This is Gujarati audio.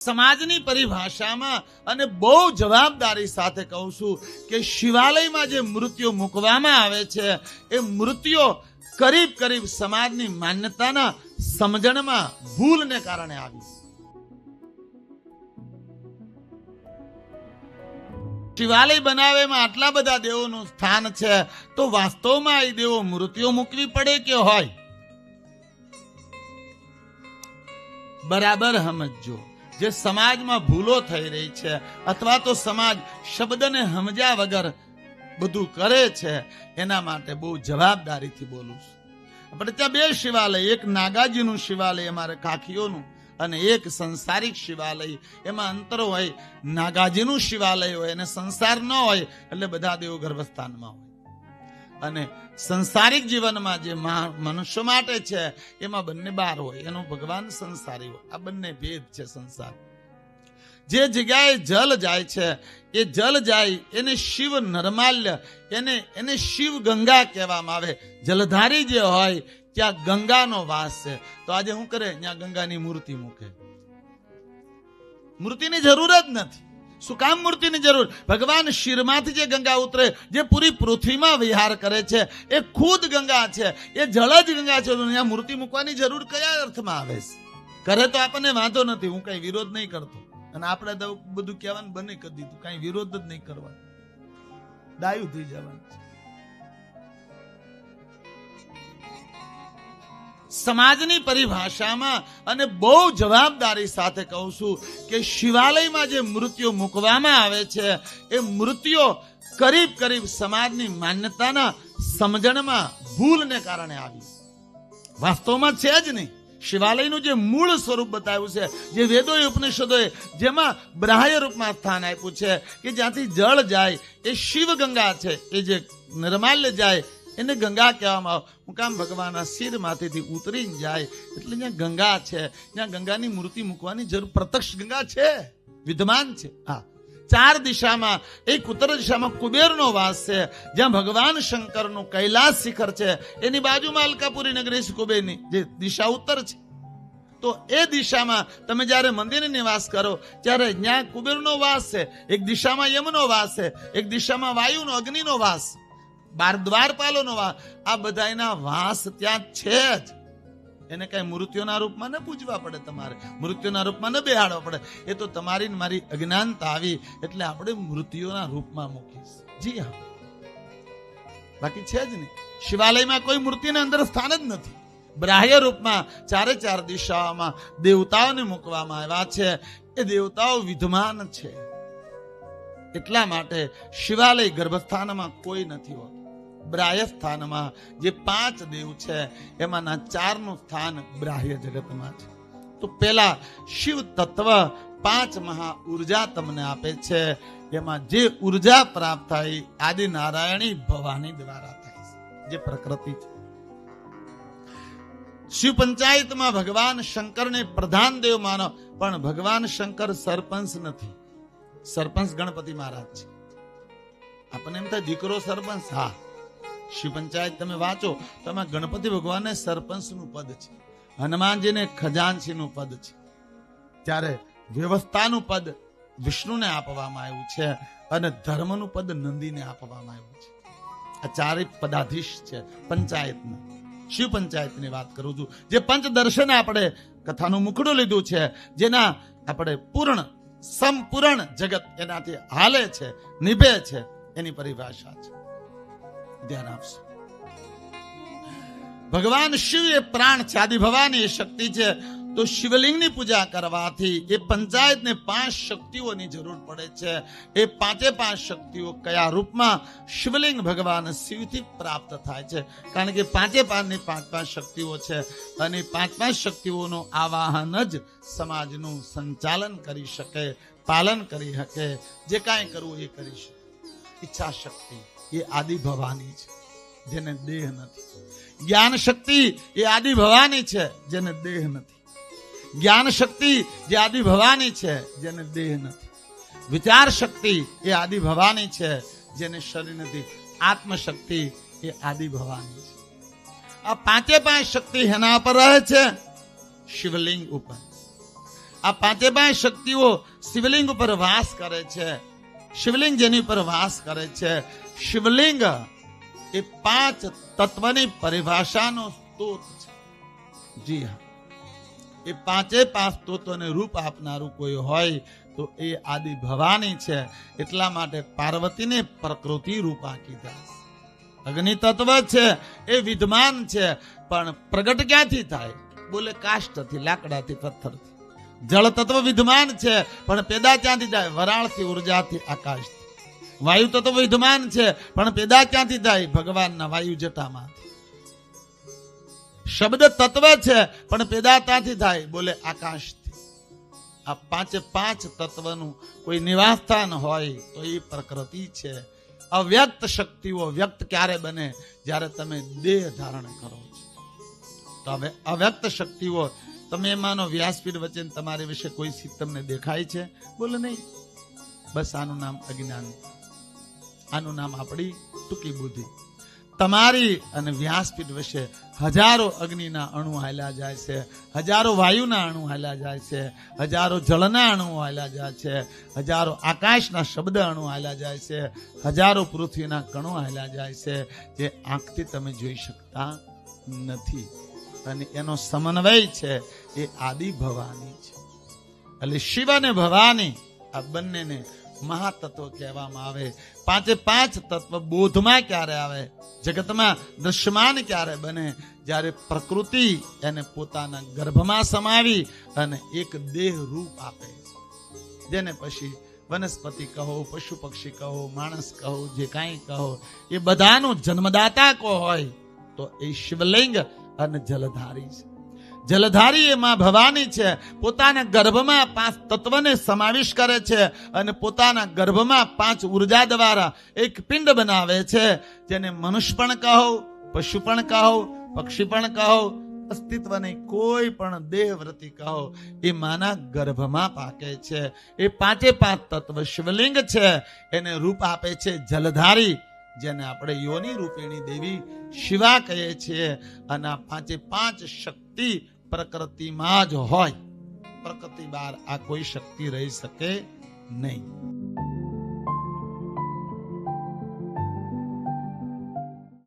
સમાજની પરિભાષામાં અને બહુ જવાબદારી સાથે કહું છું કે શિવાલયમાં જે મૂર્તિઓ મૂકવામાં આવે છે એ મૂર્તિઓ કરીબ કરીબ સમાજની માન્યતાના સમજણમાં ભૂલને કારણે આવી. શિવાલય બનાવવામાં આટલા બધા દેવોનું સ્થાન છે તો વાસ્તવમાં એ દેવો મૂર્તિઓ મૂકવી પડે કે હોય? બરાબર સમજો. જે સમાજમાં ભૂલો થઈ રહી છે અથવા તો સમાજ શબ્દને સમજ્યા વગર બધું કરે છે એના માટે બહુ જવાબદારીથી બોલું છું. આપણે ત્યાં બે શિવાલય, એક નાગાજીનું શિવાલય અમારે કાખીઓનું અને એક સંસારિક શિવાલય. એમાં અંતર હોય. નાગાજીનું શિવાલય હોય અને સંસાર ન હોય એટલે બધા દેવો ગર્ભસ્થાનમાં હોય. અને સંસારિક જીવનમાં જે મનુષ્ય માટે છે એમાં બંને બાર હોય. એનો ભગવાન સંસારી હોય. આ બંને ભેદ છે. સંસાર જે જગ્યાએ જલ જાય છે એ જલ જાય એને શિવ નર્માલ્ય, એને શિવ ગંગા કહેવામાં આવે. જલધારી જે હોય ત્યાં ગંગાનો વાસ છે. તો આજે શું કરે? ત્યાં ગંગાની મૂર્તિ મૂકે. મૂર્તિની જરૂર જ નથી. શું કામ મૂર્તિની જરૂર? ભગવાન શિરમાંથી જે ગંગા ઉતરે, જે પૂરી પૃથ્વીમાં વિહાર કરે છે એ ખુદ ગંગા છે. એ જળ જ ગંગા છે. ત્યાં મૂર્તિ મૂકવાની જરૂર કયા અર્થમાં આવે છે? કરે તો આપણને વાંધો નથી, હું કઈ વિરોધ નહીં કરતો. અને આપણે તો બધું કહેવાનું બંધ કરી દીધું, કઈ વિરોધ જ નહીં કરવાનો, ડાયું થઈ જવાનું. સમાજની પરિભાષામાં અને બહુ જવાબદારી સાથે કહું છું કે શિવાલયમાં જે મૂર્તિઓ મૂકવામાં આવે છે એ મૂર્તિઓ કરીબ કરીબ સમાજની માન્યતાના સમજણમાં ભૂલને કારણે આવી. વાસ્તવમાં છે જ નહીં. શિવાલયનું જે મૂળ સ્વરૂપ બતાવ્યું છે, જે વેદોએ ઉપનિષદોએ જેમાં બ્રાહ્ય રૂપમાં સ્થાન આપ્યું છે કે જ્યાંથી જળ જાય એ શિવ ગંગા છે. એ જે નિર્માલ્ય જાય એને ગંગા કહેવામાં આવે. હું કામ? ભગવાનના શિરમાંથી ઉતરીને જાય એટલે જ્યાં ગંગા છે ત્યાં ગંગાની મૂર્તિ મૂકવાની જરૂર. પ્રત્યક્ષ ગંગા છે, વિદ્યમાન છે. હા, ચાર દિશામાં, એક ઉત્તર દિશામાં કુબેરનો વાસ છે, જ્યાં ભગવાન શંકરનું કૈલાસ શિખર છે. એની બાજુમાં અલકાપુરી નગરી છે કુબેરની, જે દિશા ઉત્તર છે. તો એ દિશામાં તમે જ્યારે મંદિર નિવાસ કરો ત્યારે ત્યાં કુબેરનો વાસ છે, એક દિશામાં યમનો વાસ છે, એક દિશામાં વાયુનો, અગ્નિનો વાસ, 12 દ્વારપાલોનો વાસ. આ બધાના વાસ ત્યાં છે જ. એને કઈ મૂર્તિઓના રૂપમાં ન પૂજવા પડે, તમારે મૃત્યુના રૂપમાં ન બેહાડવા પડે. એ તો તમારી મારી અજ્ઞાનતા આવી એટલે આપણે મૂર્તિઓના રૂપમાં મૂકીશ. જી હા, બાકી છે જ નહીં. શિવાલયમાં કોઈ મૂર્તિના અંદર સ્થાન જ નથી. બ્રાહ્ય રૂપમાં ચારે ચાર દિશાઓમાં દેવતાઓને મૂકવામાં આવ્યા છે. એ દેવતાઓ વિદ્યમાન છે. એટલા માટે શિવાલય ગર્ભસ્થાનમાં કોઈ નથી હોતું. બ્રાહ્ય સ્થાનમાં જે 5 દેવ છે એમાંના 4 નું સ્થાન બ્રાહ્ય જગતમાં છે. તો પેલા શિવ તત્વ 5 મહા ઉર્જા તમને આપે છે. એમાં જે ઉર્જા પ્રાપ્ત થાય આદિ નારાયણી ભવાની દ્વારા થાય છે, જે પ્રકૃતિ છે. શિવ પંચાયતમાં ભગવાન શંકરને પ્રધાન દેવ માનો, પણ ભગવાન શંકર સરપંચ નથી. સરપંચ ગણપતિ મહારાજ છે. આપણને એમ થાય દીકરો સરપંચ. હા, શિવ પંચાયત તમે વાંચો તો એમાં ગણપતિ ભગવાનને સરપંચનું પદ છે, હનુમાનજીને ખજાનચીનું પદ છે, ત્યારે વ્યવસ્થાનું પદ વિષ્ણુને આપવામાં આવ્યું છે અને ધર્મનું પદ નંદીને આપવામાં આવ્યું છે. આ ચારે પદાધીશ છે પંચાયતના. શિવ પંચાયતની વાત કરું છું, જે પંચદર્શન આપણે કથાનું મુખડું લીધું છે, જેના આપણે સંપૂર્ણ જગત એનાથી હાલે છે, નિભે છે, એની પરિભાષા છે. ધ્યાન આપશો. ભગવાન શિવ એ પ્રાણ છે, આદિ ભવાની એ શક્તિ છે. તો શિવલિંગની પૂજા કરવાથી એ પંચાયતને 5 શક્તિઓની જરૂર પડે છે. એ 5 શક્તિઓ કયા રૂપમાં? શિવલિંગ ભગવાન શિવથી પ્રાપ્ત થાય છે. કારણ કે 5 શક્તિઓ છે અને 5 શક્તિઓનું આવાહન જ સમાજનું સંચાલન કરી શકે, પાલન કરી શકે, જે કાંઈ કરવું એ કરી શકે. ઈચ્છા શક્તિ એ આદિ ભવાની છે, જેને દેહ નથી. જ્ઞાન શક્તિ એ આદિ ભવાની છે, જેને દેહ નથી. જ્ઞાન શક્તિ જે આદિ ભવાની છે, જેને દેહ નથી. વિચાર શક્તિ એ આદિ ભવાની છે, જેને શરીર નથી. આત્મશક્તિ એ આદિ ભવાની છે. આ 5 શક્તિ એના પર રહે છે, શિવલિંગ ઉપર. આ પાંચે પાંચ શક્તિઓ શિવલિંગ ઉપર વાસ કરે છે. શિવલિંગ જેની ઉપર વાસ કરે છે, શિવલિંગ એ પાંચ તત્વની પરિભાષાનો સ્ત્રોત છે. જી હા, એ પાંચે પાંચ સ્ત્રોતોને રૂપ આપનારું કોઈ હોય તો એ આદિ ભવાની છે. એટલા માટે પાર્વતીને પ્રકૃતિ રૂપા કીધા. અગ્નિ તત્વ છે એ વિદ્યમાન છે, પણ પ્રગટ ક્યાંથી થાય? બોલે કાષ્ઠથી, લાકડાથી, પથ્થરથી. જળ તત્વ વિદ્યમાન છે, પણ પેદા ક્યાંથી થાય? વરાળથી, ઉર્જાથી, આકાશથી. વાયુ તત્વ વિદ્યમાન છે, પણ પેદા ક્યાંથી થાય? ભગવાનના વાયુ જટામાંથી. શબ્દ તત્વ છે, પણ પેદા ક્યાંથી થાય? બોલે આકાશથી. આ પાંચે પાંચ તત્વનું કોઈ નિવાસસ્થાન હોય તો એ પ્રકૃતિ છે. અવ્યક્ત શક્તિઓ વ્યક્ત ક્યારે બને? જ્યારે તમે દેહ ધારણ કરો છો. તો હવે અવ્યક્ત શક્તિઓ, તમે માનો વ્યાસપીઠ વચ્ચે તમારી વિશે કોઈ સીધ તમને દેખાય છે? બોલે નહીં. બસ આનું નામ અજ્ઞાન, આનું નામ આપણી ટૂંકી બુદ્ધિ. તમારી અને વ્યાસપીઠ વિશે હજારો અગ્નિના અણુ હાલ્યા જાય છે, હજારો વાયુના અણુ હાલ્યા જાય છે, હજારો જળના અણુ હાલ્યા જાય છે, હજારો આકાશના શબ્દ અણુ હાલ્યા જાય છે, હજારો પૃથ્વીના કણો હાલ્યા જાય છે, જે આંખથી તમે જોઈ શકતા નથી. અને એનો સમન્વય છે એ આદિ ભવાની છે. એટલે શિવ અને ભવાની આ બંનેને મહાતત્વ કહેવામાં આવે. પાંચે પાંચ તત્વ બોધમાં ક્યારે આવે? જગતમાં દ્રશ્યમાન ક્યારે બને? જ્યારે પ્રકૃતિ એને પોતાના ગર્ભમાં સમાવી અને એક દેહ રૂપ આપે છે, જેને પછી વનસ્પતિ કહો, પશુ પક્ષી કહો, માણસ કહો, જે કાંઈ કહો, એ બધાનું જન્મદાતા કો હોય તો એ શિવલિંગ અને જલધારી છે. જલધારી એ માં ભવાની છે. પોતાના ગર્ભમાં પાંચ તત્વને સમાવેશ કરે છે અને પોતાના ગર્ભમાં પાંચ ઉર્જા દ્વારા એક પિંડ બનાવે છે, જેને મનુષ્ય પણ કહો, પશુ પણ કહો, પક્ષી પણ કહો, અસ્તિત્વની કોઈ પણ દેહવૃત્તિ કહો, એ માના ગર્ભમાં પાકે છે. એ પાંચે પાંચ તત્વ શિવલિંગ છે, એને રૂપ આપે છે જલધારી, જેને આપણે યોની રૂપેણી દેવી શિવા કહીએ છીએ. અને આ પાંચે પાંચ શક્તિ પ્રકૃતિમાં જ હોય. પ્રકૃતિ બહાર આ કોઈ શક્તિ રહી શકે નહીં.